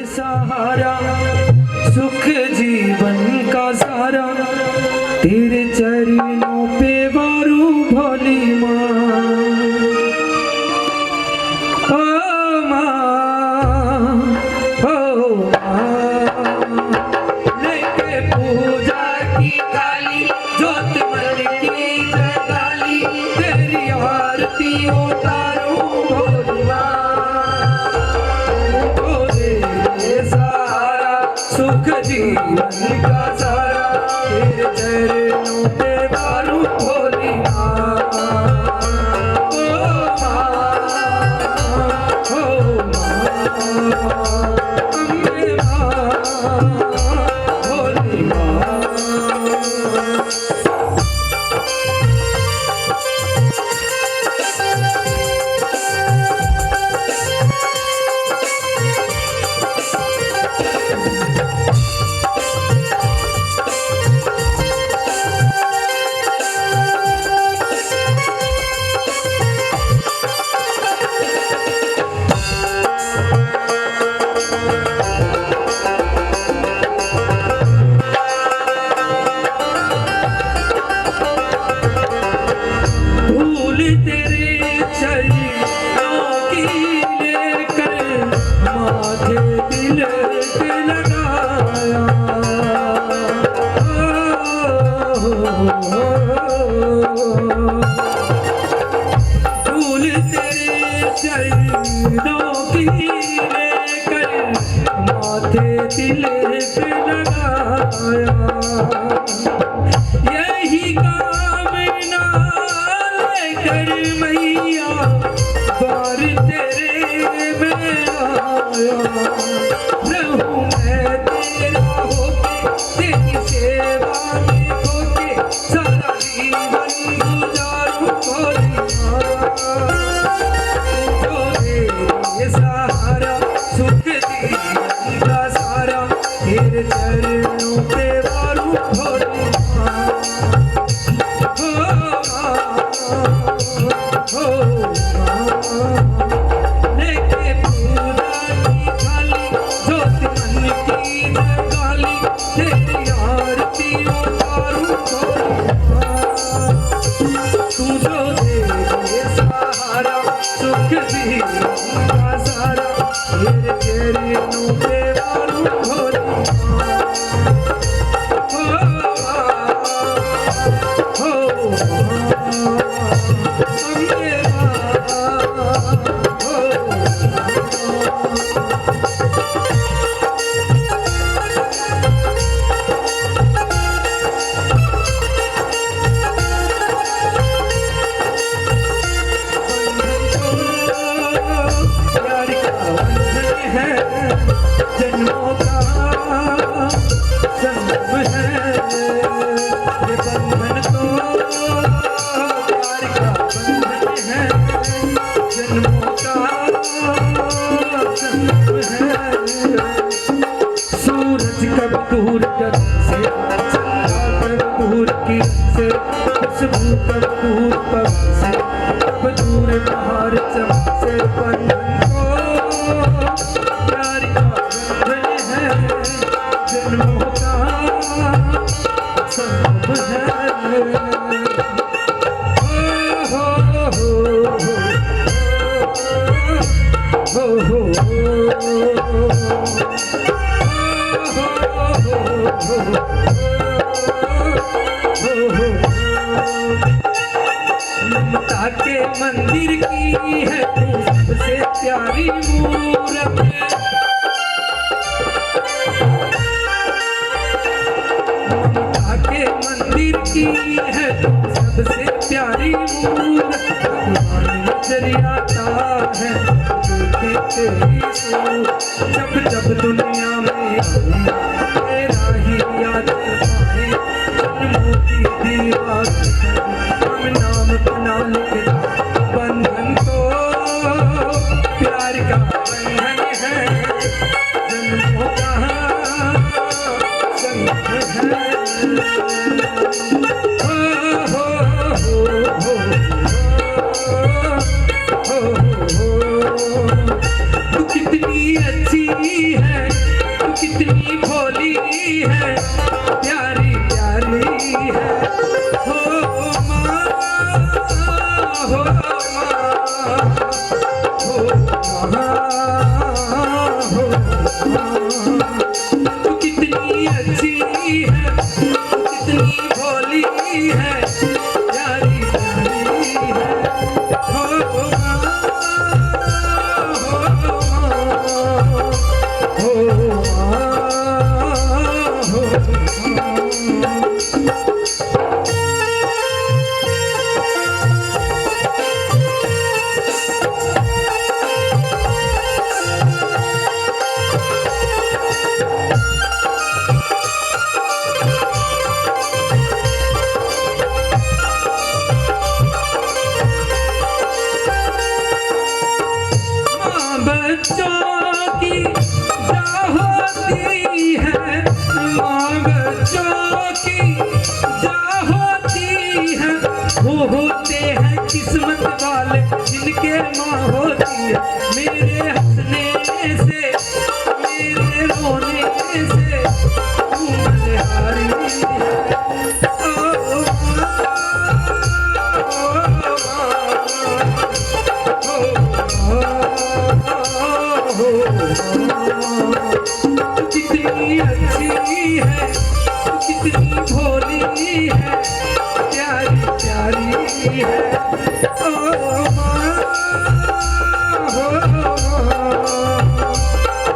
सहारा सुख जीवन का सारा तेरे चरणों पे वारू भोली माँ। ओ माँ, ओ माँ, लेके पूजा की थाली जोत मन की जगाली तेरी आरती उतारू भोली माँ। सुख जीवन का सारा तेरे चरणों पे वारू भोली माँ। ओ माँ, ओ माँ, अम्बे माँ, भोली माँ। तेरे चरणों की लेकर माथे तिलक लगाया। फूल तेरे चरणों की लेकर माथे तिलक लगाया। यही कामना कर मैया द्वार तेरे में आया। रहूं मैं तेरा होके तेरी सेवा में होके सारा जीवन गुजारूं भोली माँ। जो तेरे सहारा सुख जीवन का सारा तेरे चरणों पे वारू भोली माँ। लेके पूजा की थाली जोत मन की जगाली तेरी आरती उतारू भोली माँ। तू जो दे सहारा सुख जीवन का सारा तेरे चरणों पे वारू भोली माँ। हो जन्मों का संगम है ये बंधन तो प्यार का बंधन है। जन्मों का संगम है। सूरज कब दूर कर से चंद्रमा कब दूर की से खुशबू कब दूर पग से कब दूर बाहर चमक से बंधन को प्यार का बंधन है। जन्मों का संगम है। हो हो हो हो ममता के मंदिर की है तू सबसे प्यारी मूरत। ममता के मंदिर की है तू सबसे प्यारी मूरत। भगवान नजर आता है देखे तेरी सूरत। जब जब दुनिया में तेरा ही याद आए जन्मों की दीवार हम नाम बना लिखे। बंधन तो प्यार का बंधन है। जन्मों का संगम है। हो तू कितनी अच्छी है बच्चों की जा होती है, माँ बच्चों की जा होती है, वो होते हैं किस्मत वाले जिनके माँ होती है। मेरे हंसने से मेरे रोने से तू बलिहारी है। कितनी अच्छी है, कितनी भोली है, प्यारी प्यारी है। ओ माँ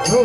हो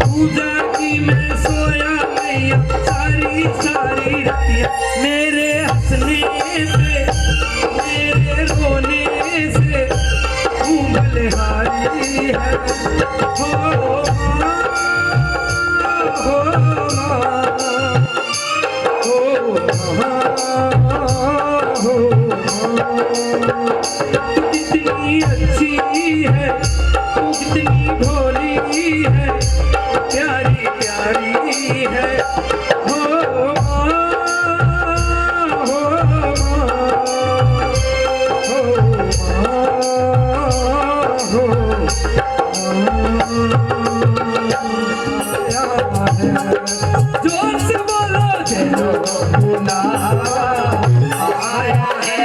पूजा की मैं सोया मैया सारी सारी रतिया। मेरे हंसने से मेरे रोने से तू बलिहारी है। हो कितनी अच्छी है, तू कितनी भोली है, प्यारी प्यारी है। हो जोर से बोलो जय बुलावा आया है,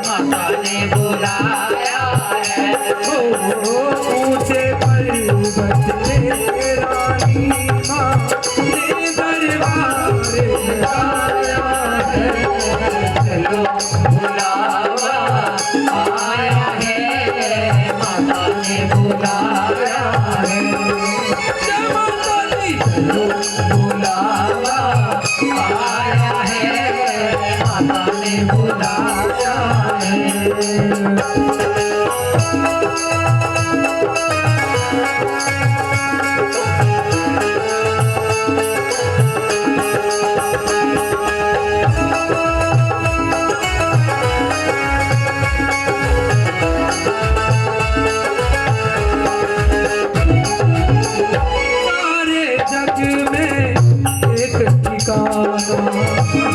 माता ने बुलाया है। ऊंचे पर्वत पे रानी माँ ने दरबार लगाया है। चलो बुलावा आया है, माता ने बुलाया है। चलो बुलावा आया है, माता ने बुलाया है।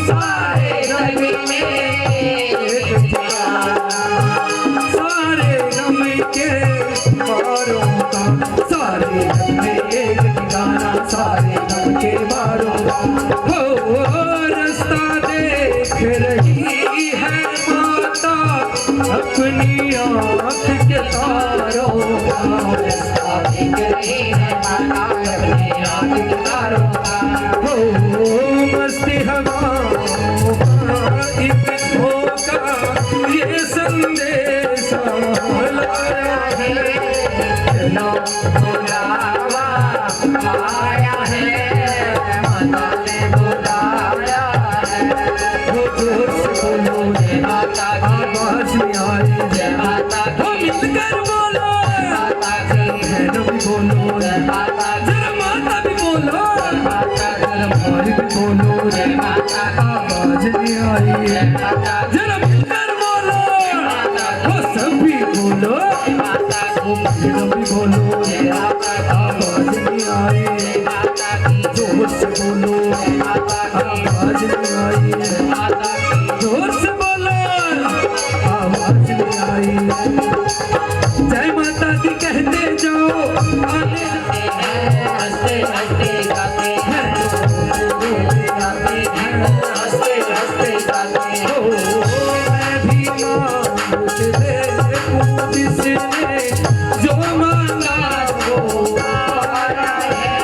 सारे जग में एक ठिकाना, सारे गम के बारों का, सारे जग में एक ठिकाना, सारे गम के बारों का। हो रास्ता देख रही है माता अपनी आँख के तारों का। रास्ता देख रही है माता अपनी आँख के तारों का। मस्ती हवाओं का एक धोखा ये संदेश लाया है। चलो बुलावा आया है, माता ने बुलाया है। वो जोर से बोलो जय माता की, आवाज में आए जय माता की। मिलकर बोलो माता की, बहनों भी बोलो जय माता की, जरा माता भी बोलो माता की, भाई भी बोलो जय माता की। आवाज नहीं आई जरा मिलकर बोलो वो सभी बोलो सभी बोलो आवाज नहीं आई जोर से बोलो आवाज नहीं आई जोर से बोलो आवाज नहीं आई जय माता दी कहते जाओ आगे हंसते हंसते गाते हैं हंसते हंसते गाते हो मैं भी मांगते जिसने जो मांगा वो पाया है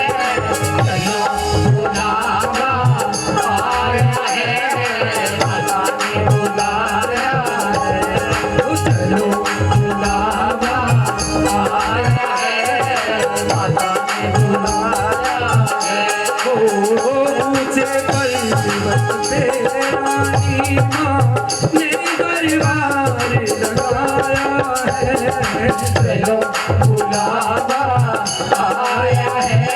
चलो बुलावा आया है माता ने बुलाया है चलो बुलावा आया है माता ने बुलाया है ऊंचे पर्वत पे रानी माँ ने दरबार लगाया है चलो बुलावा आया है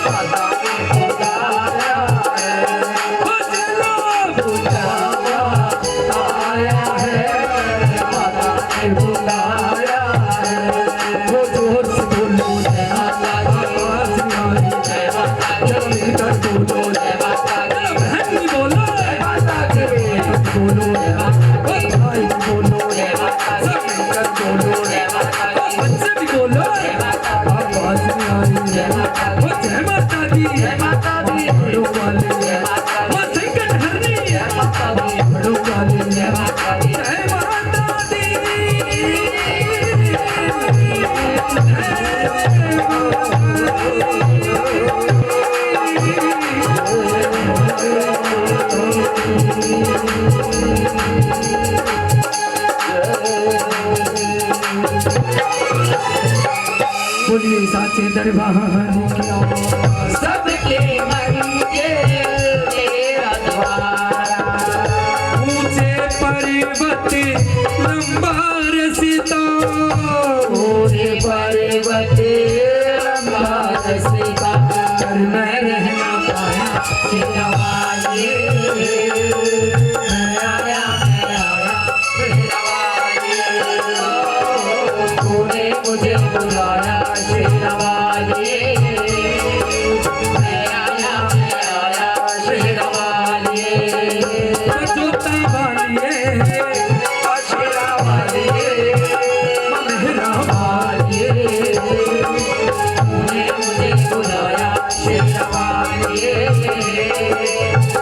माता ने बुलाया है चलो बुलावा आया है माता ने बुलाया है वो जोर से बोलो आवाज नहीं आई चलो मिलकर बोलो बहन भी बोलो बोलो भाई भी बोलो सब मिलकर बोलो बच्चे भी बोलो आवाज नहीं आई वो जय माता दी बड़ों वाले वो संकट हरनी बड़ों वाले जय माता दी बोलिए साचे दरबार की आवाज सबके मन के तेरा द्वारा ऊंचे पर्वत लंबा रस्ता ऊंचे पर्वत लंबा रस्ता कर मैं रह ना पाया तेरा वाले मैं आया तेरा वाले तूने मुझे बुलाया शेरवाली मैं आया शेरवाली जोता वाली शेरवाली मेहरा वाली तूने मुझे बुलाया शेरवाली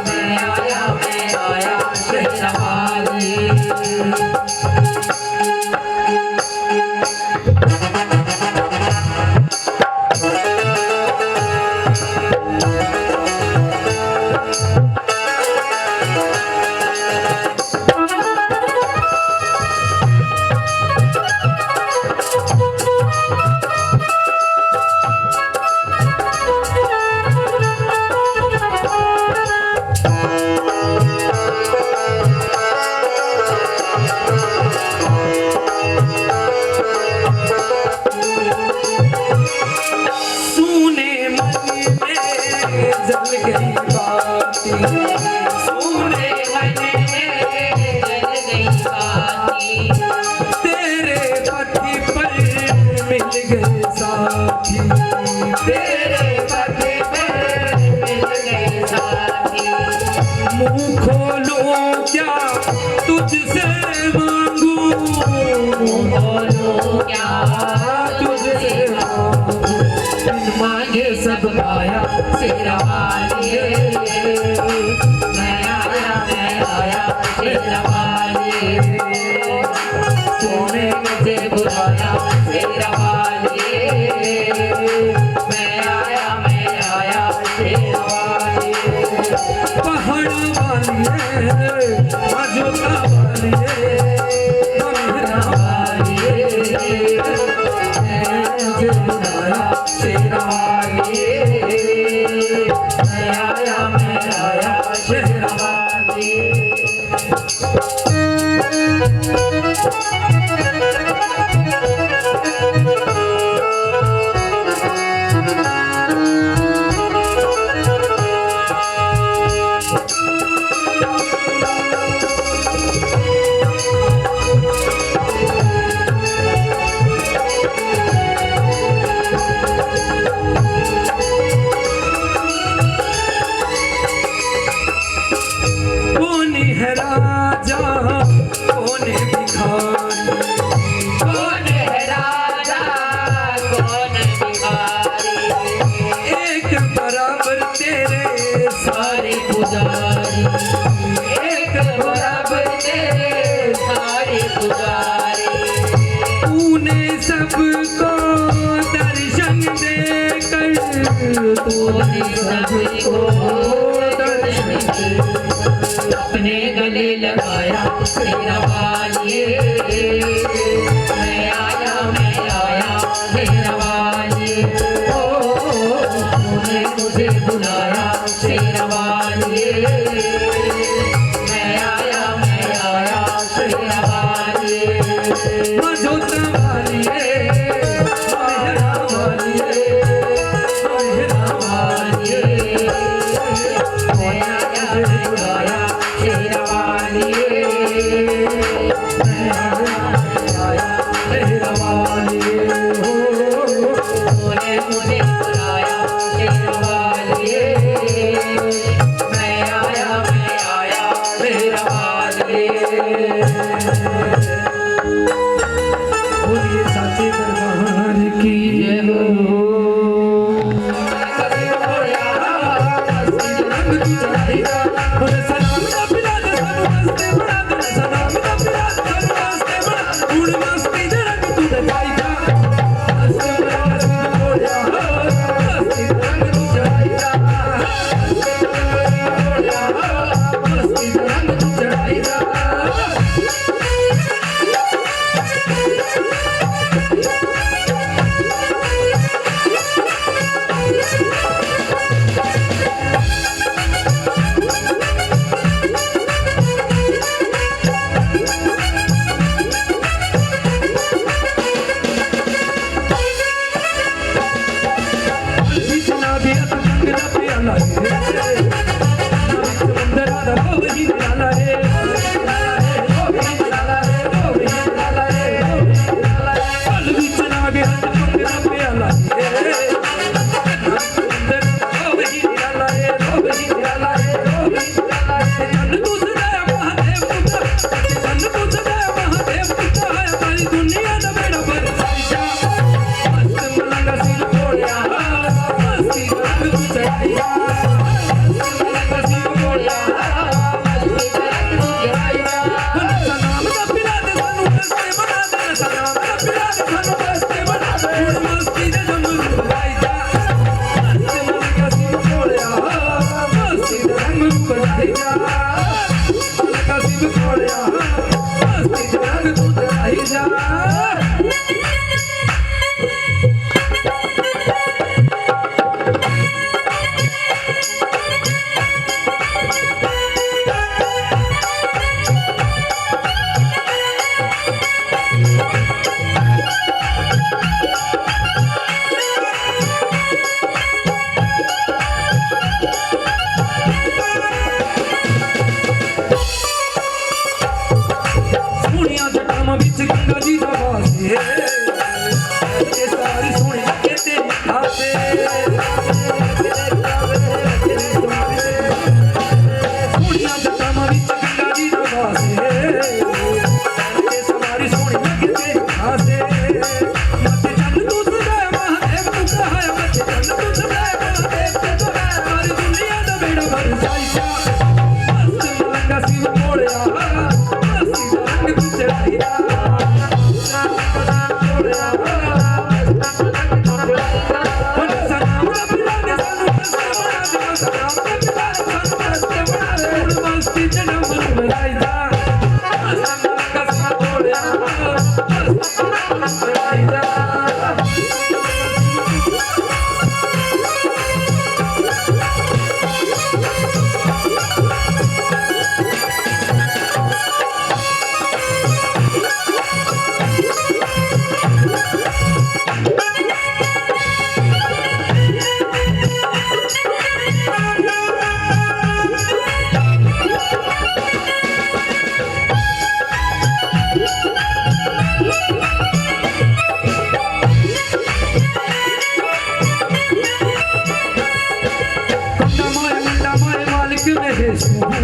मैं आया शेरवाली जल गई बाती सोने मन में जल गई बाती तेरे पति पर मिल गए साथी तेरे पति पर मिल गए साथी मुँह खोलो क्या तुझसे मांगू मुँह खोलो क्या तुझसे मांगू मांगे सब पाया शेरवाली मैं आया शेरवाली तूने मुझे बुलाया शेरवाली मैं आया शेरवाली पहाड़ा वाली जोता वाली मेहरा वाली मुझे बुलाया शेरवाली मैं आया शेरवाली बिहारी कौन है राजा कौन बिहारी एक बराबर तेरे सारे पुजारी एक बराबर तेरे सारे पुजारी तूने सबको दर्शन देकर तूने सबको दर्शन अपने गले लगाया तेरा वालिए मैं आया तेरा वालिए ओ तूने मुझे बुलाया तेरा वालिए मैं आया तेरा वालिए मझोता वालिए मेहरा वालिए मेहरा वालिए मैं आया तेरा वालिए मेहरा वालिए हो तूने मुझे बुलाया तेरा वालिए मैं आया तेरा वालिए बोलिए साचे दरबार की जय हो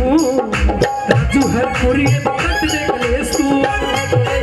राजू हर पूरी बकट देख ले तू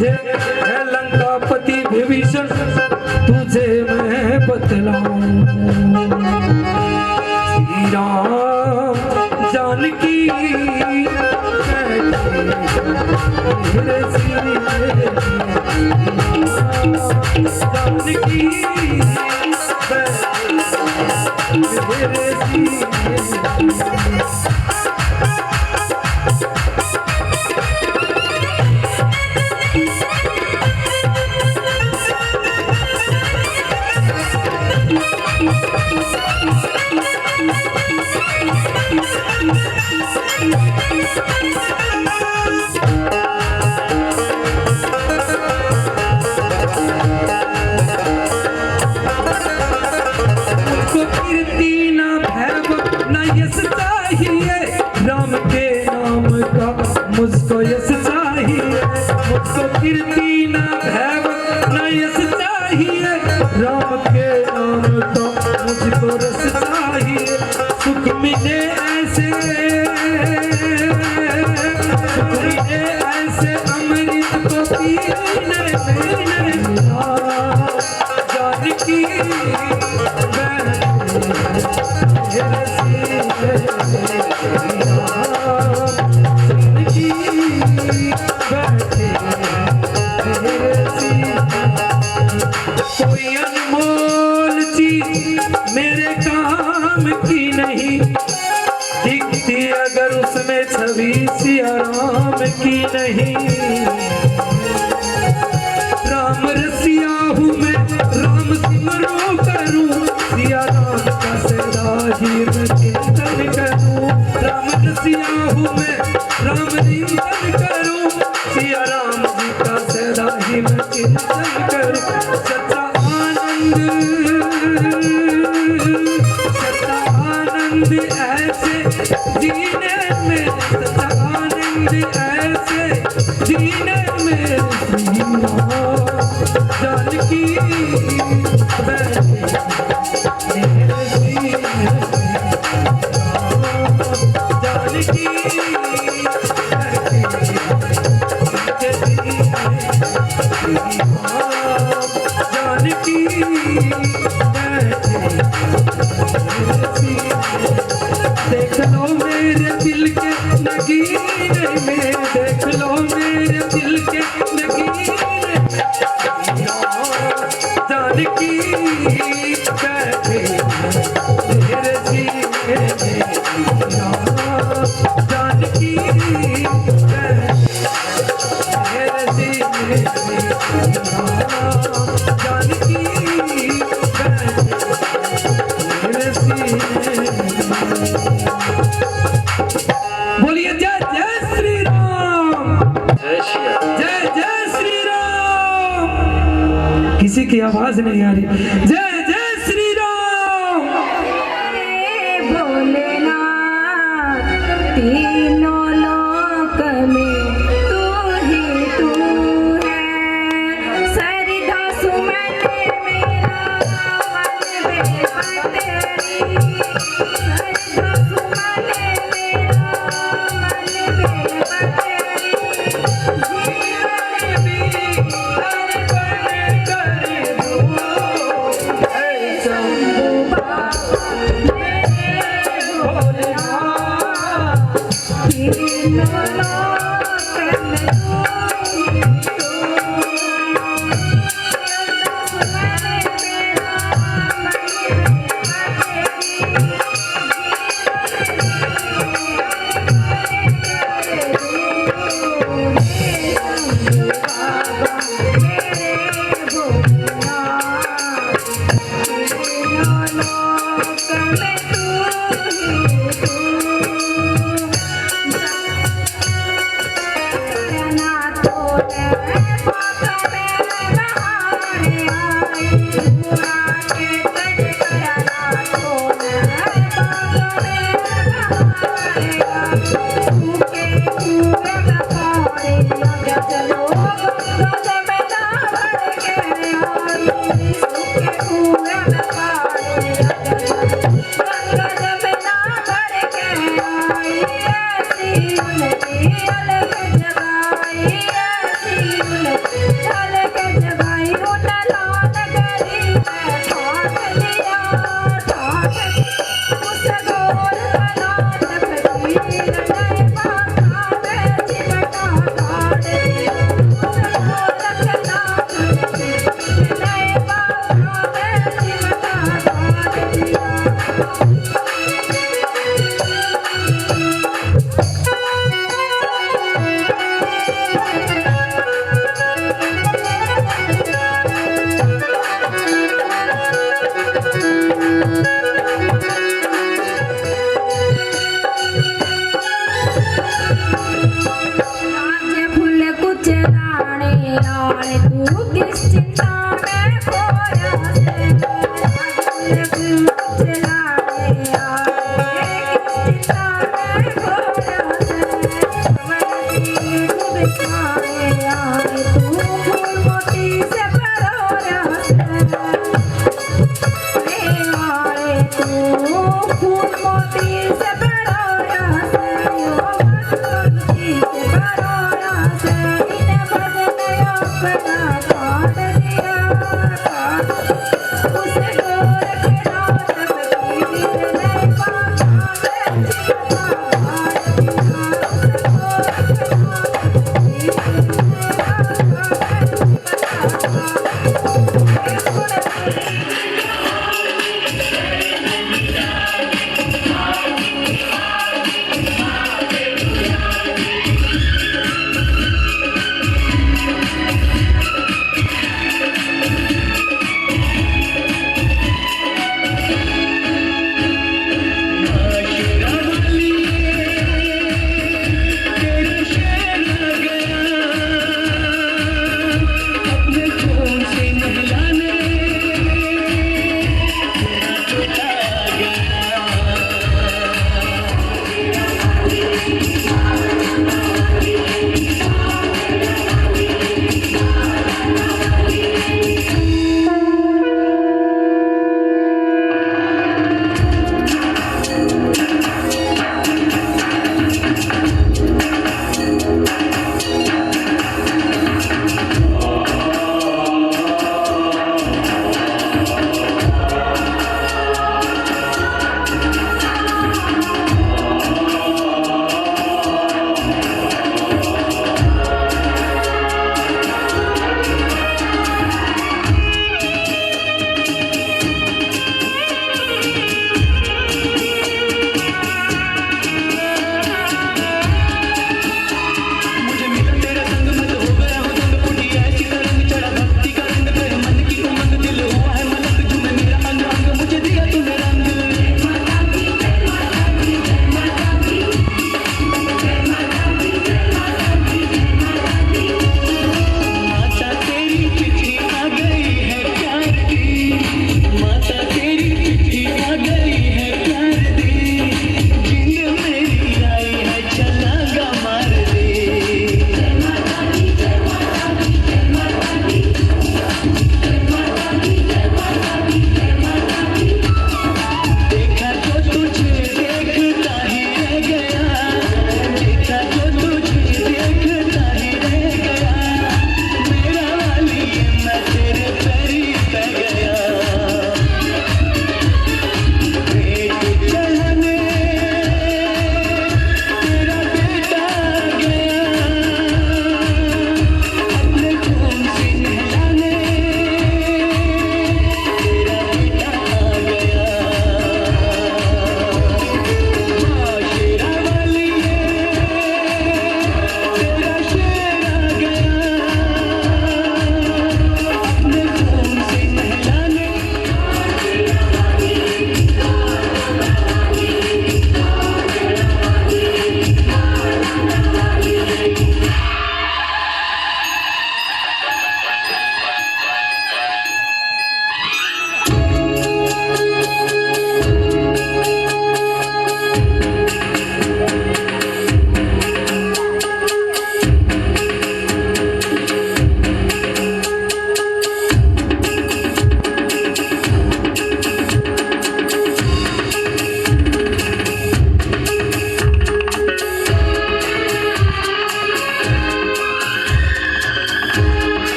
तुझे है लंकापति विभीषण तुझे मैं बतलाऊं। श्री राम जानकी मेरे सीने जानकी मेरे सीने। मुझको यश चाहिए, मुझको कीर्ति न भैव न यश चाहिए, राम के नाम का मुझको रस चाहिए। सुख मिले ऐसे अमृत को पीने पीने जानकी कोई अनमोल चीज मेरे काम की नहीं दिखती अगर उसमें छवि सिया राम की नहीं। राम रसिया हूँ मैं राम सिमरो करूँ सिया राम का सदा ही मैं चिंतन करूँ। राम रसिया हूँ मैं राम चिंतन करूँ सिया राम जी का सदा ही मैं चिंतन करूँ। सच्चा आनंद ऐसे जीने में, सच्चा आनंद ऐसे जीने में जानकी जानकी देख लो मेरे दिल के नगीने में, देख लो मेरे दिल के नगीने जानकी बैठे मेरे सीने में जानकी मेरे सीने में जानकी मेरे सीने। बोलिए जय जय श्री राम, जय जय श्री राम। किसी की आवाज नहीं आ रही। जय जय श्री राम। भोलेनाथ तीनों लोक में तू ही तू है, सरधा सुमन मेरा मन बेपतेरी, सरधा सुमन मेरा मन बेपतेरी, जीवन भी अर्पण कर दूं।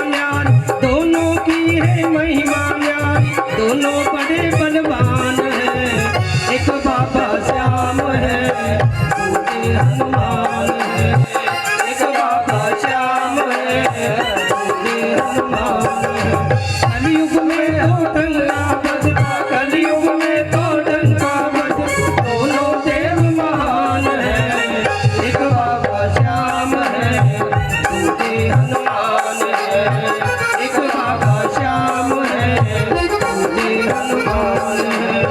न्यारी, दोनों की है महिमा न्यारी, दोनों बड़े बलवान है। एक बाबा श्याम है, दूजे हनुमान है। एक बाबा श्याम है, दूजे हनुमान है। कलयुग में तो डंका बजता, कलयुग में तो डंका बजता, दोनों देव महान है। एक बाबा श्याम है, दूजे हनुमान है। एक बाबा श्याम है, दूजे हनुमान है।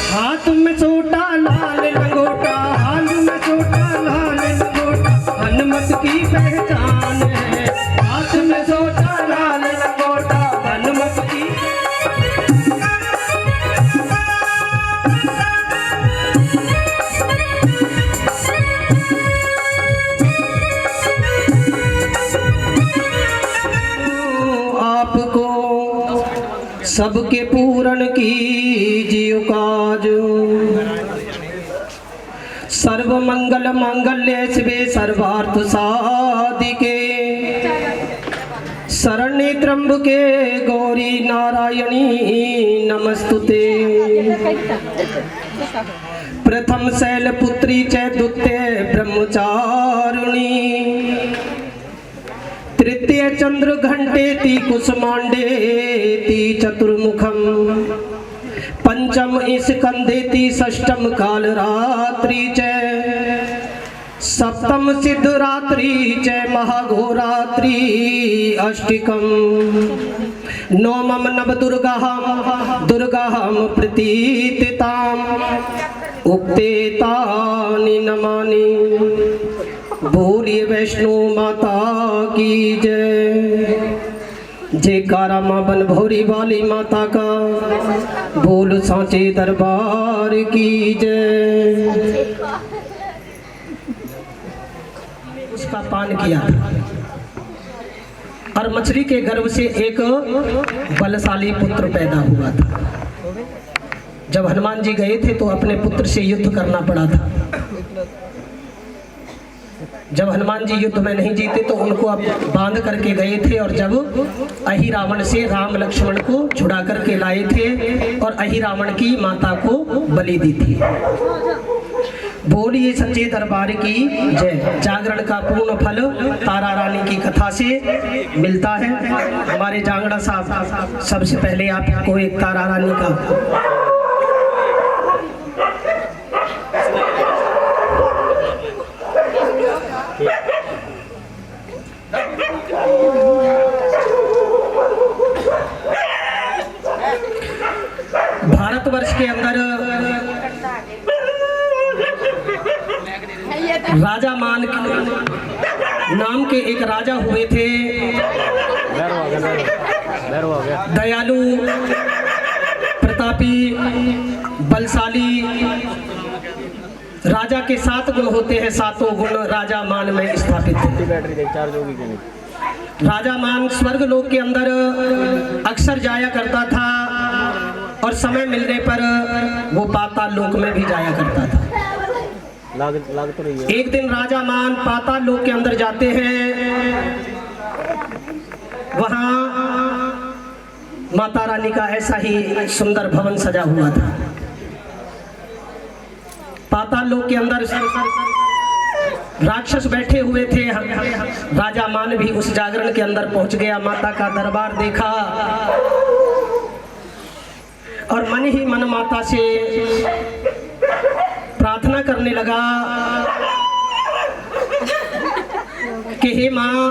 हाथ में छोटा लाल लंगोटा, हाथ में छोटा लाल लंगोटा, हनुमत की पहचान है। हाथ में छोटा लाल लंगोटा, हनुमत की। आपको सबके पूरन की जीव काज, सर्व मंगल मांगल्य शिवे सर्वार्थ साधिके, शरण्ये त्र्यंबके गौरी नारायणी नमस्तुते। प्रथम शैलपुत्री च द्वितीय ब्रह्मचारिणी, तृतीय चंद्र घंटेति कुसुमांडेति चतुर्मुखम, पंचम स्कंदेति षष्ठम काल रात्रि च, सप्तम सिद्धरात्रि च महाघोरात्रि अष्टिकम, नवमम नवदुर्गाहम दुर्गाहम प्रतीतिताम, उक्ते तानि नमानि। बोलिए वैष्णो माता की जय। जयकारा माँ बन भौरी वाली माता का, बोल सांचे दरबार की जय। उसका पान किया था और मछली के गर्भ से एक बलशाली पुत्र पैदा हुआ था। जब हनुमान जी गए थे तो अपने पुत्र से युद्ध करना पड़ा था। जब हनुमान जी युद्ध में नहीं जीते तो उनको अब बांध करके गए थे, और जब अहि रावण से राम लक्ष्मण को छुड़ा करके लाए थे और अहि रावण की माता को बलि दी थी। बोलिए सच्चे दरबार की जय। जागरण का पूर्ण फल तारा रानी की कथा से मिलता है। हमारे जांगड़ा साहब सबसे पहले आपको एक तारा रानी का भारतवर्ष के अंदर राजा मान नाम के एक राजा हुए थे। दयालु, प्रतापी, बलशाली। राजा के 7 गुण होते हैं, 7 गुण राजा मान में स्थापित हैं। राजा मान स्वर्ग लोक के अंदर अक्सर जाया करता था और समय मिलने पर वो पाताल लोक में भी जाया करता था। लाग तो रही है। एक दिन राजा मान पाताल लोक के अंदर जाते हैं। वहां माता रानी का ऐसा ही सुंदर भवन सजा हुआ था। पाताल लोक के अंदर राक्षस बैठे हुए थे। राजा मान भी उस जागरण के अंदर पहुंच गया, माता का दरबार देखा और मन ही मन माता से प्रार्थना करने लगा कि हे माँ,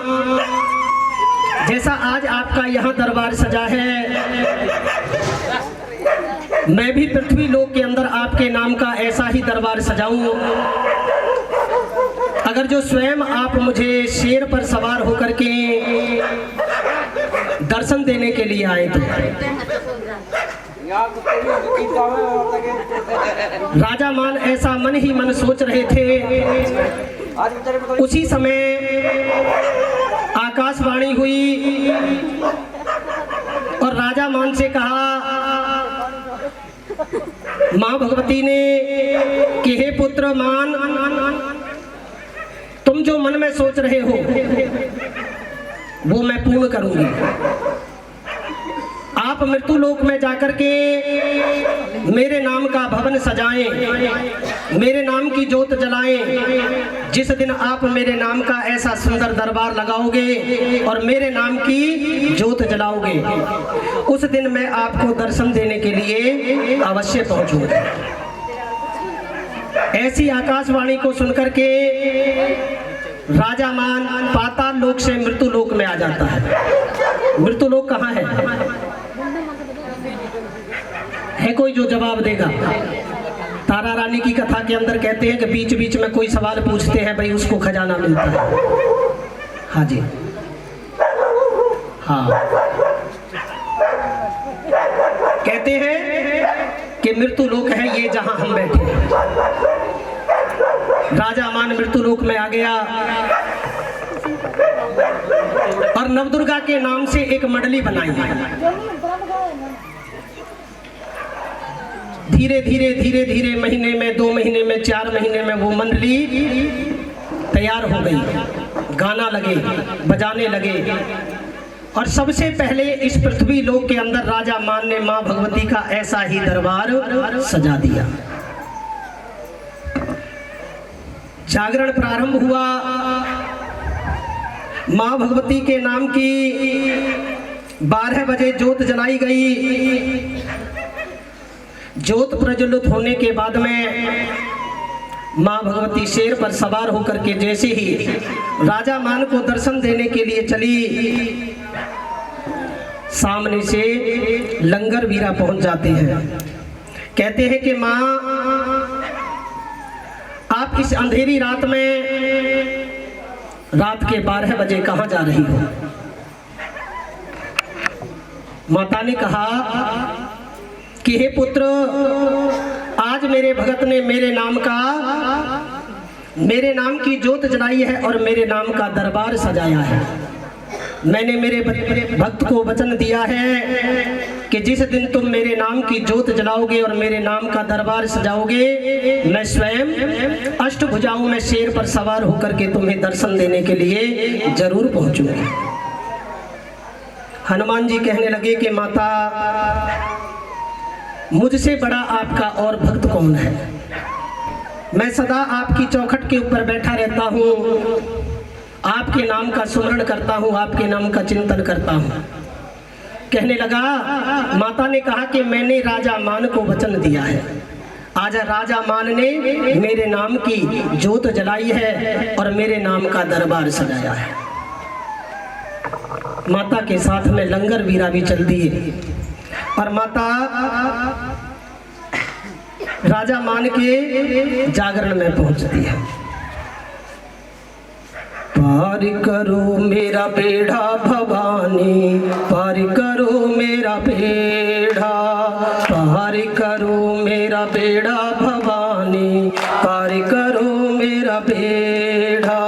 जैसा आज आपका यहाँ दरबार सजा है, मैं भी पृथ्वी लोक के अंदर आपके नाम का ऐसा ही दरबार सजाऊं। अगर जो स्वयं आप मुझे शेर पर सवार होकर के दर्शन देने के लिए आए थे, राजा मान ऐसा मन ही मन सोच रहे थे। उसी समय आकाशवाणी हुई और राजा मान से कहा, माँ भगवती ने कि हे पुत्र मान, तुम जो मन में सोच रहे हो वो मैं पूर्ण करूंगी। आप मृत्यु लोक में जाकर के मेरे नाम का भवन सजाएं, मेरे नाम की जोत जलाएं। जिस दिन आप मेरे नाम का ऐसा सुंदर दरबार लगाओगे और मेरे नाम की जोत जलाओगे, उस दिन मैं आपको दर्शन देने के लिए अवश्य पहुंचूंगा। ऐसी आकाशवाणी को सुनकर के राजा मान पाताल लोक से मृत्यु लोक में आ जाता है। मृत्यु लोक कहाँ है कोई जो जवाब देगा? तारा रानी की कथा के अंदर कहते हैं कि बीच बीच में कोई सवाल पूछते हैं, भाई उसको खजाना मिलता है। हाँ जी, हाँ, कहते हैं कि मृत्यु लोक है ये जहां हम बैठे हैं। राजा मान मृत्यु लोक में आ गया और नवदुर्गा के नाम से एक मंडली बनाई। धीरे धीरे धीरे धीरे महीने में, 2 महीने में, 4 महीने में वो मंडली तैयार हो गई। गाना लगे, बजाने लगे और सबसे पहले इस पृथ्वी लोक के अंदर राजा मान ने माँ भगवती का ऐसा ही दरबार सजा दिया। जागरण प्रारंभ हुआ। माँ भगवती के नाम की 12 बजे जोत जलाई गई। जोत प्रज्वलित होने के बाद में माँ भगवती शेर पर सवार होकर के जैसे ही राजा मान को दर्शन देने के लिए चली, सामने से लंगर वीरा पहुंच जाते हैं। कहते हैं कि माँ, आप इस अंधेरी रात में रात के 12 बजे कहाँ जा रही हो? माता ने कहा कि हे पुत्र, आज मेरे भगत ने मेरे नाम की जोत जलाई है और मेरे नाम का दरबार सजाया है। मैंने मेरे भक्त को वचन दिया है कि जिस दिन तुम मेरे नाम की जोत जलाओगे और मेरे नाम का दरबार सजाओगे, मैं स्वयं अष्टभुजाओं में शेर पर सवार होकर के तुम्हें दर्शन देने के लिए जरूर पहुंचूंगी। हनुमान जी कहने लगे कि माता, मुझसे बड़ा आपका और भक्त कौन है? मैं सदा आपकी चौखट के ऊपर बैठा रहता हूँ, आपके नाम का सुमरण करता हूँ, आपके नाम का चिंतन करता हूँ। कहने लगा, माता ने कहा कि मैंने राजा मान को वचन दिया है। आज राजा मान ने मेरे नाम की जोत जलाई है और मेरे नाम का दरबार सजाया है। माता के साथ में लंगर वीरा भी चल दिए और माता राजा मान के जागरण में पहुंचती है। पार करो मेरा बेड़ा भवानी, पार करो मेरा बेड़ा, पार करो मेरा बेड़ा भवानी, पार करो मेरा बेड़ा।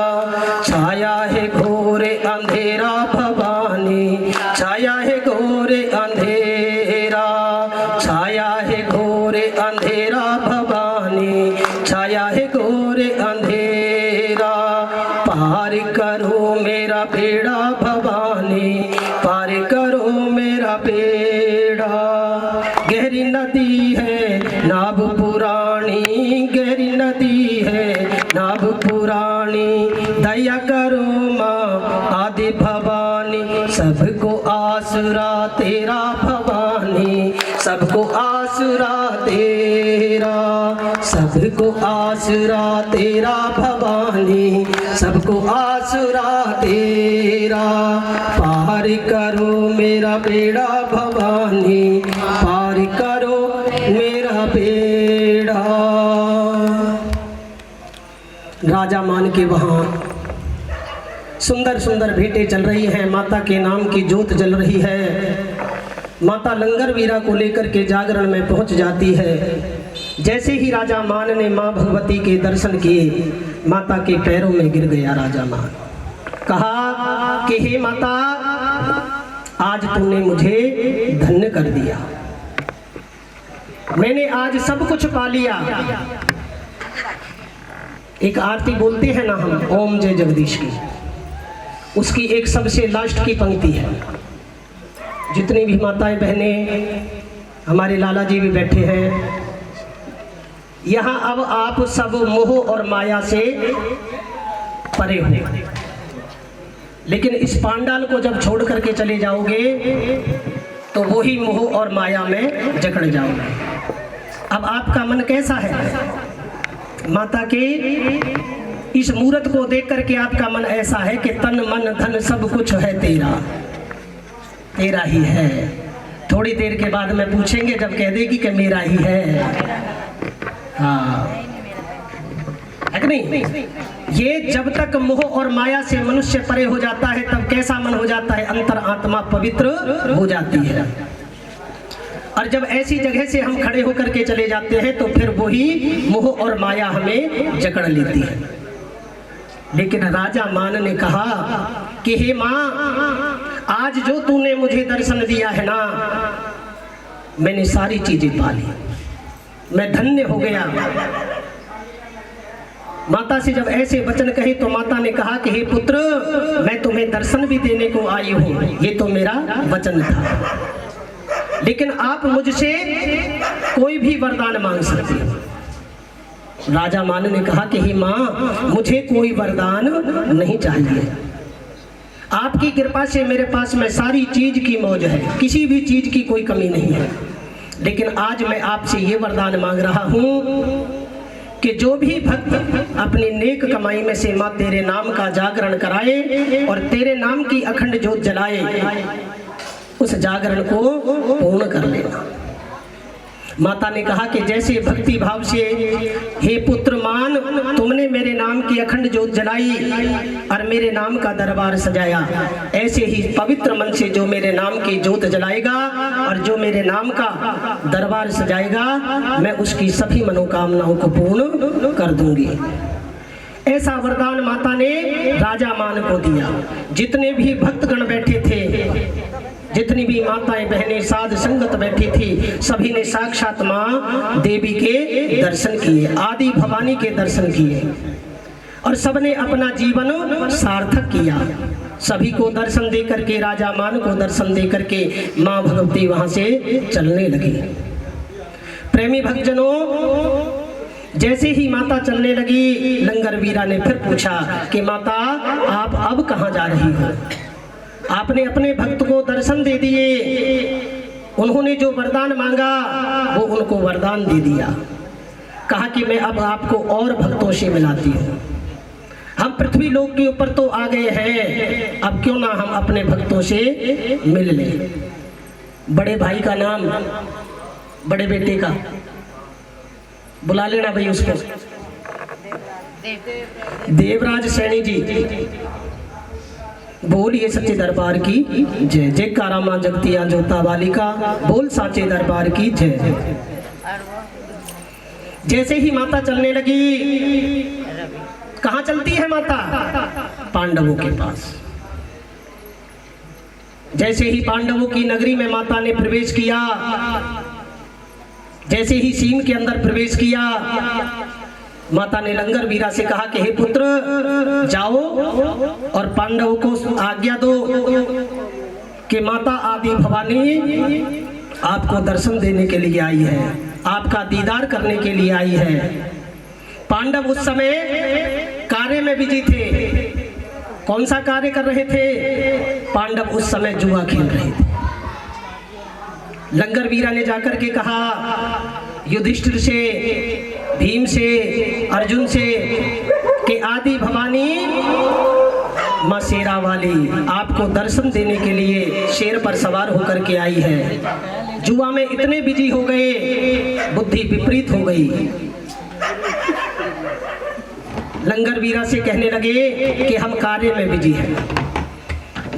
छाया है घोरे अंधेरा भवानी, छाया है घोरे अंधेरा, छाया है घोरे अंधेरा भवानी, छाया है घोरे अंधेरा। पार करो मेरा बेड़ा भवानी, पार करो मेरा बेड़ा। गहरी नदी है नाभ पुरानी, गहरी नदी है नाभ पुरानी, दया करो माँ आदि भवानी। सबको आसरा तेरा भवानी, सबको आसरा तेरा, सबको आसरा तेरा भवानी, सबको आसरा तेरा। पार करो मेरा बेड़ा भवानी, पार करो मेरा बेड़ा। राजा मान के वहाँ सुंदर सुंदर भेंटें चल रही हैं, माता के नाम की जोत जल रही है। माता लंगर वीरा को लेकर के जागरण में पहुंच जाती है। जैसे ही राजा मान ने माँ भगवती के दर्शन किए, माता के पैरों में गिर गया राजा मान। कहा कि हे माता, आज तुमने मुझे धन्य कर दिया, मैंने आज सब कुछ पा लिया। एक आरती बोलते हैं ना हम, ओम जय जगदीश की, उसकी एक सबसे लास्ट की पंक्ति है। जितनी भी माताएं बहनें, हमारे लाला जी भी बैठे हैं यहाँ, अब आप सब मोह और माया से परे हो, लेकिन इस पांडाल को जब छोड़ करके चले जाओगे तो वही मोह और माया में जकड़ जाओगे। अब आपका मन कैसा है? माता के इस मूर्त को देख करके आपका मन ऐसा है कि तन मन धन सब कुछ है तेरा, तेरा ही है। थोड़ी देर के बाद में पूछेंगे, जब कह देगी कि मेरा ही है, हाँ है कि नहीं? ये जब तक मोह और माया से मनुष्य परे हो जाता है, तब कैसा मन हो जाता है? अंतर आत्मा पवित्र हो जाती है। और जब ऐसी जगह से हम खड़े होकर के चले जाते हैं तो फिर वही मोह और माया हमें जकड़ लेती है। लेकिन राजा मान ने कहा कि हे माँ, आज जो तूने मुझे दर्शन दिया है ना, मैंने सारी चीजें पा ली, मैं धन्य हो गया। माता से जब ऐसे वचन कहे तो माता ने कहा कि हे पुत्र, मैं तुम्हें दर्शन भी देने को आई हूँ, ये तो मेरा वचन था, लेकिन आप मुझसे कोई भी वरदान मांग सकते हो। राजा मान ने कहा कि हे माँ, मुझे कोई वरदान नहीं चाहिए, आपकी कृपा से मेरे पास में सारी चीज की मौज है, किसी भी चीज की कोई कमी नहीं है। लेकिन आज मैं आपसे ये वरदान मांग रहा हूँ कि जो भी भक्त अपनी नेक कमाई में से माँ तेरे नाम का जागरण कराए और तेरे नाम की अखंड ज्योत जलाए, उस जागरण को पूर्ण कर लेना। माता ने कहा कि जैसे भक्ति भाव से हे पुत्र मान, तुमने मेरे नाम की अखंड ज्योत जलाई और मेरे नाम का दरबार सजाया, ऐसे ही पवित्र मन से जो मेरे नाम की ज्योत जलाएगा और जो मेरे नाम का दरबार सजाएगा, मैं उसकी सभी मनोकामनाओं को पूर्ण कर दूंगी। ऐसा वरदान माता ने राजा मान को दिया। जितने भी भक्तगण बैठे थे, जितनी भी माताएं बहनें साध संगत बैठी थी, सभी ने साक्षात माँ देवी के दर्शन किए, आदि भवानी के दर्शन किए और सबने अपना जीवन सार्थक किया। सभी को दर्शन दे करके, राजा मान को दर्शन दे करके माँ भगवती वहां से चलने लगी। प्रेमी भक्तजनों, जैसे ही माता चलने लगी, लंगर वीरा ने फिर पूछा कि माता, आप अब कहाँ जा रही हो? आपने अपने भक्त को दर्शन दे दिए, उन्होंने जो वरदान मांगा वो उनको वरदान दे दिया। कहा कि मैं अब आपको और भक्तों से मिलाती हूँ। हम पृथ्वी लोक के ऊपर तो आ गए हैं, अब क्यों ना हम अपने भक्तों से मिल लें। बड़े भाई का नाम, बड़े बेटे का बुला लेना भाई उसको, देवराज सैनी जी। बोलिए सच्चे दरबार की जय। जयकारा मां जगतिया जोता वाली का, बोल साचे दरबार की जय। जैसे ही माता चलने लगी, कहाँ चलती है माता? पांडवों के पास। जैसे ही पांडवों की नगरी में माता ने प्रवेश किया, जैसे ही सीम के अंदर प्रवेश किया, माता ने लंगर वीरा से कहा कि हे पुत्र, जाओ और पांडवों को आज्ञा दो कि माता आदि भवानी आपको दर्शन देने के लिए आई है, आपका दीदार करने के लिए आई है। पांडव उस समय कार्य में बिजी थे। कौन सा कार्य कर रहे थे? पांडव उस समय जुआ खेल रहे थे। लंगर वीरा ने जाकर के कहा युधिष्ठिर से, भीम से, अर्जुन से कि आदि भवानी माँ शेरा वाली आपको दर्शन देने के लिए शेर पर सवार होकर के आई है। जुआ में इतने बिजी हो गए, बुद्धि विपरीत हो गई। लंगर वीरा से कहने लगे कि हम कार्य में बिजी हैं।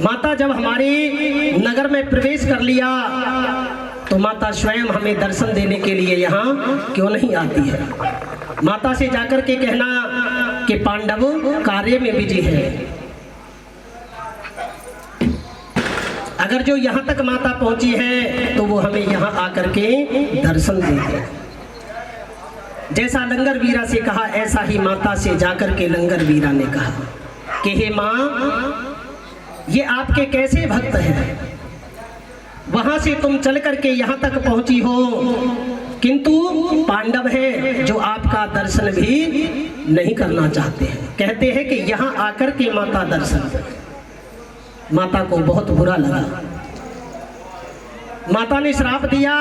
माता जब हमारी नगर में प्रवेश कर लिया तो माता स्वयं हमें दर्शन देने के लिए यहाँ क्यों नहीं आती है। माता से जाकर के कहना कि पांडव कार्य में बिजी है। अगर जो यहाँ तक माता पहुँची है तो वो हमें यहाँ आकर के दर्शन देगी। जैसा लंगर वीरा से कहा ऐसा ही माता से जाकर के लंगर वीरा ने कहा कि हे माँ, ये आपके कैसे भक्त हैं, वहां से तुम चल करके यहाँ तक पहुंची हो, किंतु पांडव है जो आपका दर्शन भी नहीं करना चाहते हैं। कहते हैं कि यहाँ आकर के माता दर्शन। माता को बहुत बुरा लगा। माता ने श्राप दिया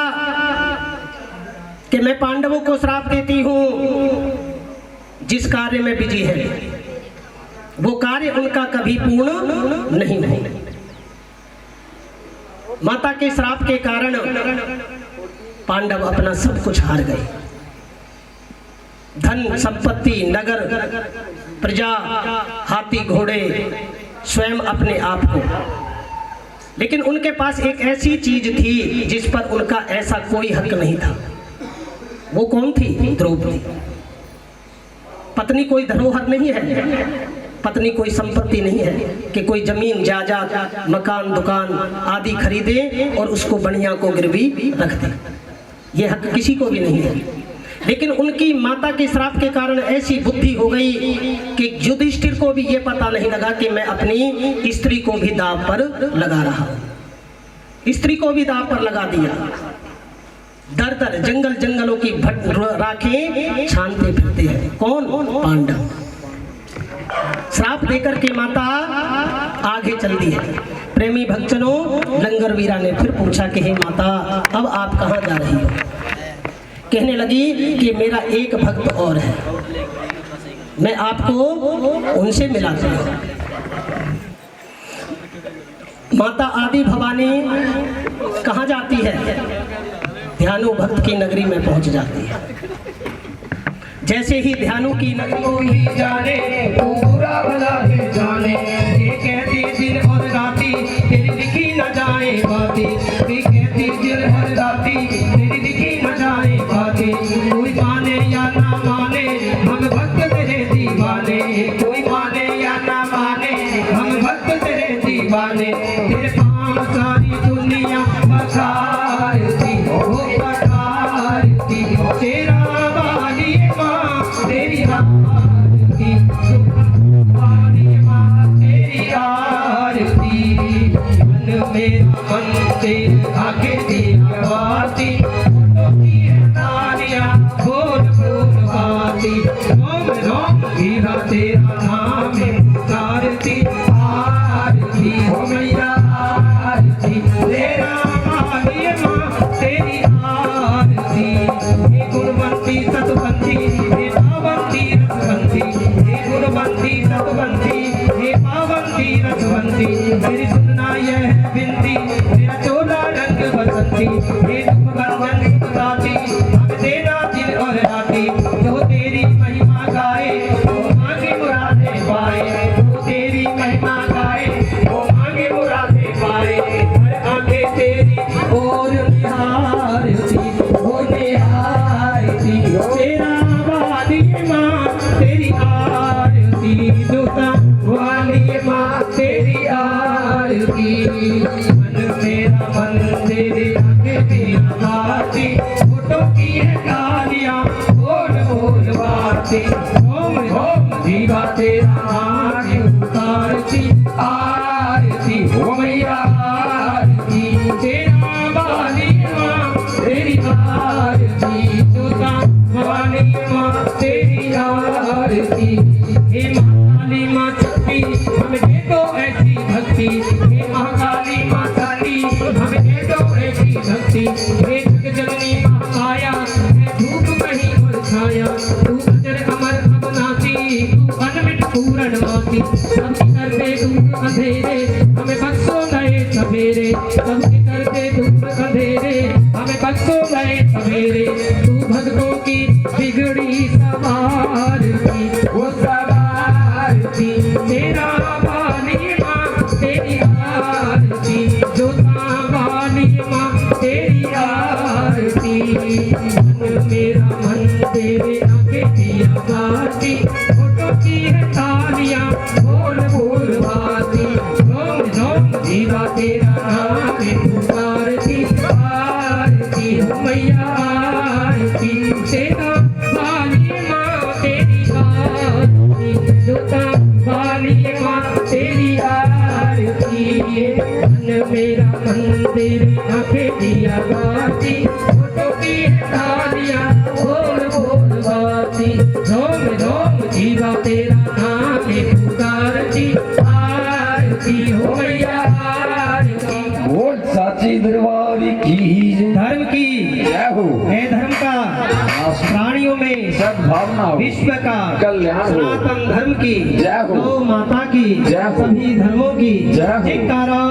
कि मैं पांडवों को श्राप देती हूँ, जिस कार्य में बिजी है वो कार्य उनका कभी पूर्ण नहीं होगा। माता के श्राप के कारण पांडव अपना सब कुछ हार गए, धन संपत्ति, नगर, प्रजा, हाथी घोड़े, स्वयं अपने आप को। लेकिन उनके पास एक ऐसी चीज थी जिस पर उनका ऐसा कोई हक नहीं था। वो कौन थी? द्रौपदी। पत्नी कोई धरोहर नहीं है, पत्नी कोई संपत्ति नहीं है कि कोई जमीन जायदाद, मकान, दुकान आदि खरीदे और उसको बढ़िया को गिरवी रख दे। ये हक किसी को भी नहीं है। लेकिन उनकी माता के श्राप के कारण ऐसी बुद्धि हो गई कि युधिष्ठिर को भी ये पता नहीं लगा कि मैं अपनी स्त्री को भी दांव पर लगा रहा हूं। स्त्री को भी दांव पर लगा दिया। दर दर जंगल जंगलों की राखें छानते फिरते हैं। कौन? पांडव। श्राप देकर के माता आगे चल दी है। प्रेमी भक्तजनों, लंगर वीरा ने फिर पूछा कि हे माता, अब आप कहाँ जा रही हो? कहने लगी कि मेरा एक भक्त और है, मैं आपको उनसे मिलाती हूँ। माता आदि भवानी कहाँ जाती है? ध्यानु भक्त की नगरी में पहुंच जाती है। जैसे ही ध्यानु की नगरी को ही जाने, तू बुरा भला ही जाने, ये कहती दिन और राती तेरी लिखी न जाए बाती, ये कहती दिन और राती तेरी लिखी न जाए बाती। कोई माने या ना माने हम भक्त तेरे दीवाने, कोई माने या ना माने हम भक्त तेरे दीवाने। तेरे पाँव सारी दुनिया बसारती, वो बसारती, तेरा वाली माँ तेरी आरती, वाली माँ तेरी आरती। मन मेरा मन तेरे आगे दिया बाती, तारियां बोल बोल बाती। रोम रोम वीरा तेरा नाम है आरती, आरती हो मैया आरती, तेरा वाली माँ तेरी आरती। हे गुणवंती सतवंती, हे पावंती रसवंती, हे गुणवंती सतवंती, हे पावंती रसवंती। मेरी सुनना यह विनती, मेरा चोला रंग बसंती, हे दुख भंजन बताती, अब देना दिल और राती। जो तेरी महिमा गाए वो मांगे मुरादे पाए, जो तेरी महिमा गाए वो मांगे मुरादे पाए। हर आंखें तेरी और निहारती, वो निहारती, तेरा वाली माँ तेरी आरती, दूता वाली माँ तेरी आरती। मन मेरा मन तेरे आगे तेरा बाती, फोटो की है गालियाँ बोल बोल बाती। ओम ओम जीवा तेरा नाम उतारती, आरती हो मैया आरती, तेरा वाली माँ तेरी आरती, दूता वाली माँ तेरी आरती। हे महाकाली माँ शक्ति हमें दे दो ऐसी भक्ति, हे महाकाली माँ काली हमें दे दो ऐसी भक्ति। हे जग जननी महामाया, है धूप कहीं और छाया, तू अजर अमर अविनाशी, तू अनमिट पूरणवासी। सबके करते दूर अंधेरे हमें बख्शो नए सवेरे, सबके करते दूर अंधेरे हमें बख्शो नए सवेरे। तू भक्तों की बिगड़ी सवारती, वो सवारती, तेरा वाली माँ तेरी तालियां बोल बोल भाती झूम झूम जीवा तेरा नाम है आरती आरती हो मैया आरती तेरा वाली माँ तेरी आरती जोता वाली माँ तेरी आरती मन मेरा मंदिर आंखें दिया बाती फोटो की तालियां बोल बोल बाती झूम झूम जीवा तेरा नाम है पुकारती आरती हो मैया आरती बोल साची दरबार की धर्म की जय हो। है धर्म का प्राणियों में सद्भावना हो, विश्व का कल्याण हो, सनातन धर्म की जय हो। गौ माता की जय हो। सभी धर्मों की जय हो। जयकारा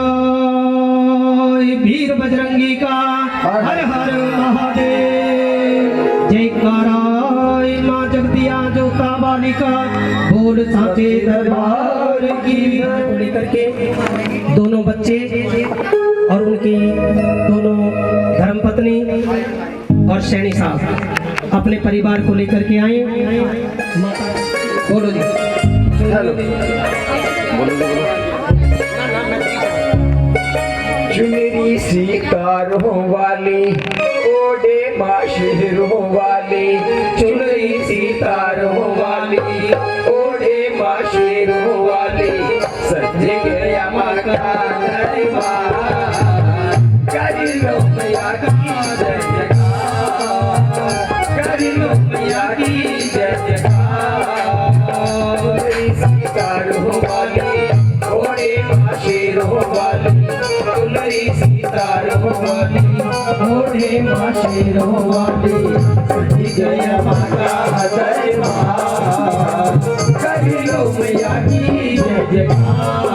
वीर बजरंगी का हर हर हर महादेव जयकारा माँ जगदिया जोता वाली का बोल साचे दरबार की को लेकर के दोनों बच्चे और उनकी दोनों धर्मपत्नी और सैनी साहब अपने परिवार को लेकर के आए बोलो जी हेलो बोलो चुनरी सितारों वाली ओडे माशरों वाली चुनरी सितारों वाली ओडे माशरों वाली सज गया मकान कर लो मैया की जय जयकार कर लो मैया की जय जयकार चुनरी सितारों वाली ओडे माशरों वाली चुनरी सितारों वाली ओढ़े माशेरों वाली सज गया माता दरबार कर लो मैया की जय जयकार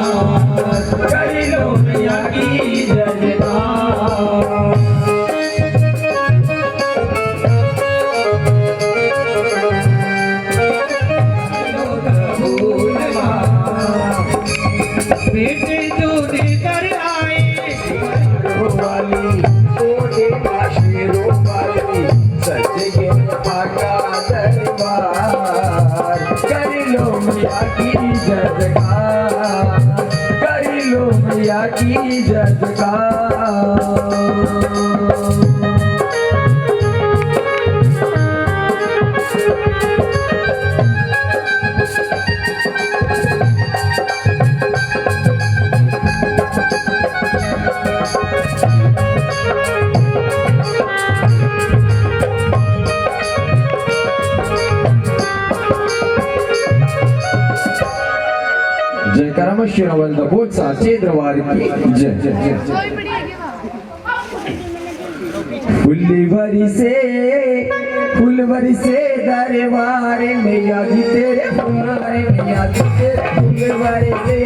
कर लो मैया की जय जयकार बेटे जो देकर आए वाली ओढ़े माशेरों वाली सज गया माता दरबार कर लो मैया की जय जयकार कर लो मैया की जय जयकार जयकारा मशीन बहुत साचे दरबार की जय जय फुलवरी से दरबार मैया जी तेरे फुलवारे मैया जी तेरे फुलवारे से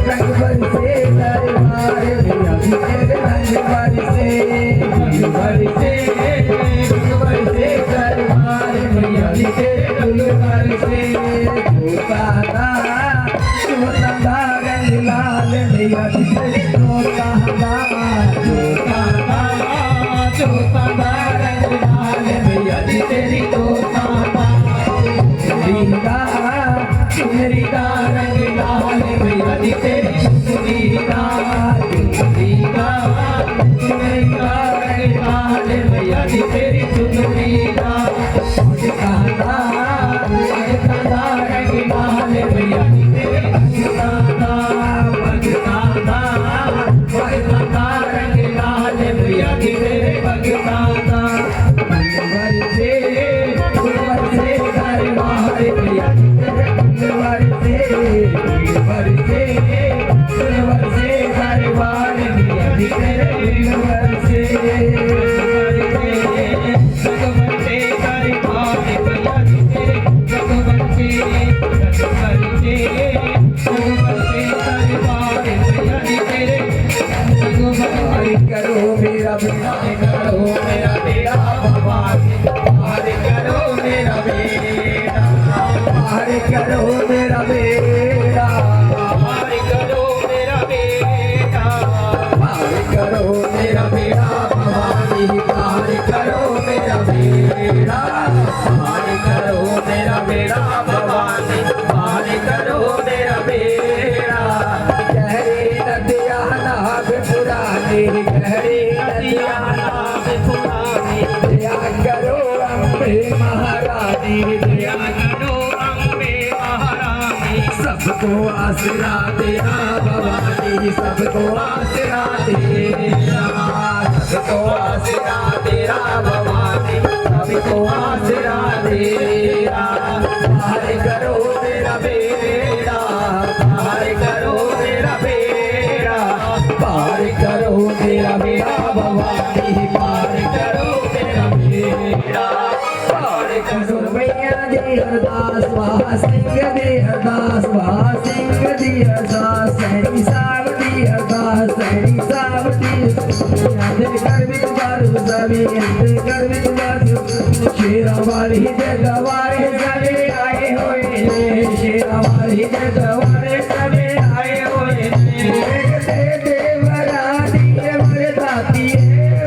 रंगवरी से दरबार मैया जी तेरे रंगवरी से दरबार मैया जी तेरे फुलवारी से रंग लाल मैया जी तेरे रंग लाल मैया जी तेरी चुनरी का रंग लाल मैया जी तेरी चुनरी का रंग लाल मैया जी तेरी चुनरी का रंग लाल मैया जी तेरी रंग लाल मैया जी तेरे भगताना फुलवर से दरबार मैया जी तेरे फुलवर से दरबार मैया जी तेरे फुलवर से हरि करो मेरा बेटा करो मेरा बेटा भगवान हरि करो मेरा बेटा हरि करो मेरा बेटा हरि करो मेरा बेटा हरि करो मेरा बेटा भवानी हरि करो मेरा बेटा हरि करो मेरा बेटा बेड़ा भवानी पार करो मेरा बेड़ा गहरी नदियाँ नाग पुरानी गहरी नदियाँ नाग पुरानी दया करो अम्बे महारानी दया करो अम्बे महारानी सबको आसरा तेरा भवानी सबको आसरा तेरा सबको आसरा तेरा भवानी सबको आसरा तेरा पार करो मेरा बेड़ा पार करो मेरा बेड़ा पार करो मेरा बेड़ा भवानी पार करो मेरा बेड़ा पार करो मैया जी अरदास महा सिंह दी अरदास महा सिंह दी अरदास सैनी साहब दी अरदास सैनी साहब दी अंदर कर विच बारू सभी अंदर कर विच बारू शेरा वाली जगवारे सभी आए हुए शेरा वाली जगवारे सभी आए हुए दे देवरानी वरदाती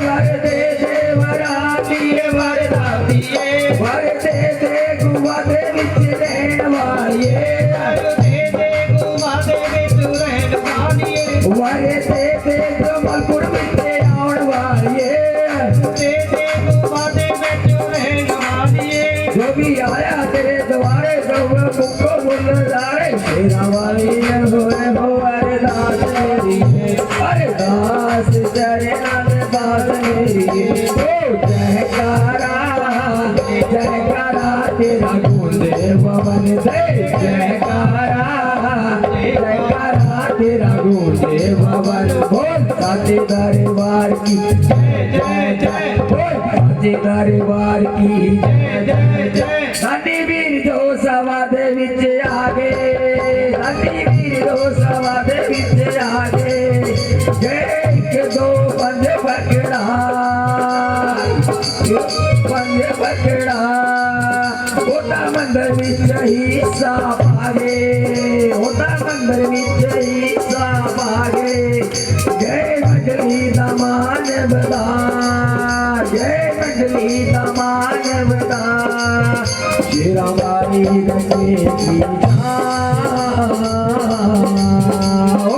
वरदे देवरानी वरदाती वरदे दे गुवा दे विच रहन वाली वरदे गुवा दे विच रहन वाली वरदे दे जमलपुर विच आउण वाली वरदे गुवा दे विच रहन वाली जो भी आया तेरे द्वारे सब मुक्को बुलदारे शेरा वाली होए हो अरदास मेरी अरदास चरणन बात मेरी ओ जयकारा तेरा गूंजे पवन दे जयकारा तेरा गूंजे पवन बोल साचे दरबार की जय जय जय बोल साचे दरबार की जय जय जय साडी वीर जो सभा दे विच आ गए साडी वीर जो सभा दे विच आ गए जय के दो पंज पकड़ा ओटा मंदिर विच हिस्सा पागे ओटा मंदिर विच हिस्सा पागे जय मंडली दा मान बदा जय मंडली दा मान बदा शेरा वाली गंगे की ओ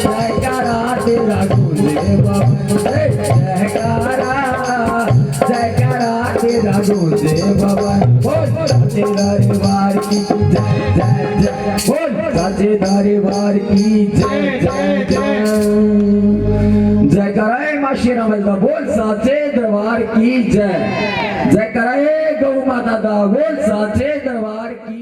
जयकारा तेरा गूंजे पवन जयकारा तेरा गूंजे पवन बोल साचे दरबार की जय जय जय बोल साचे दरबार की जय जय जय जय कराए मां शेरा वाली दा बोल साचे दरबार की जय जय कराए गौ माता दा बोल साचे दरबार की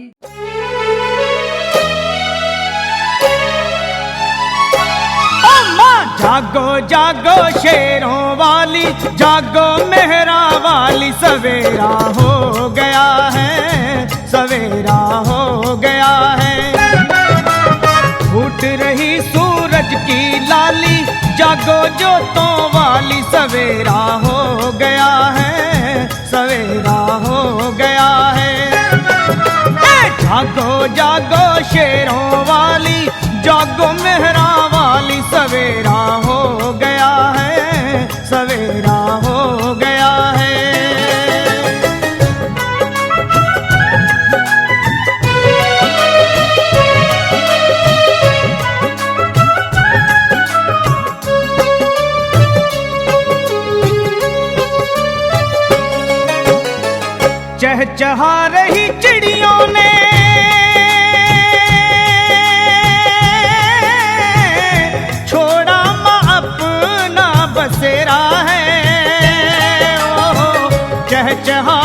जागो जागो शेरों वाली जागो मेहरा वाली सवेरा हो गया है सवेरा हो गया है फूट रही सूरज की लाली जागो जोतों वाली सवेरा हो गया है सवेरा हो गया है जागो जागो शेरों वाली जागो मेहरा वाली सवेरा हो गया है सवेरा हो गया है चहचहा रही चिड़ियों ने छोड़ा माँ अपना बसेरा है ओ चहचहा